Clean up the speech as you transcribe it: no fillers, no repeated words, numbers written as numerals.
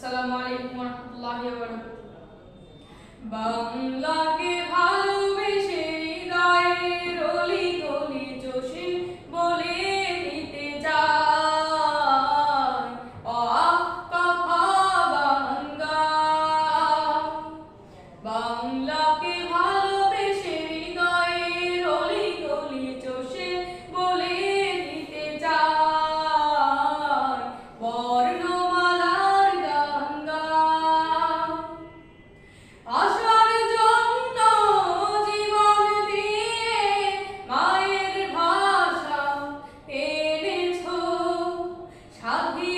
আসসালামু আলাইকুম ওয়া রাহমাতুল্লাহি ওয়া বারাকাতুহু। বাংলাকে ভালোবেসে হৃদয়ের অলি গলি চষে বলে দিতে চাই, অ আ ক খ বাংলা। বাংলাকে ভালোবেসে হৃদয়ের অলি গলি চষে বলে দিতে চাই, বর্ণমালার গান গাই। আশার জন্য জীবন দিয়ে মায়ের ভাষা এনেছো, স্বাধীন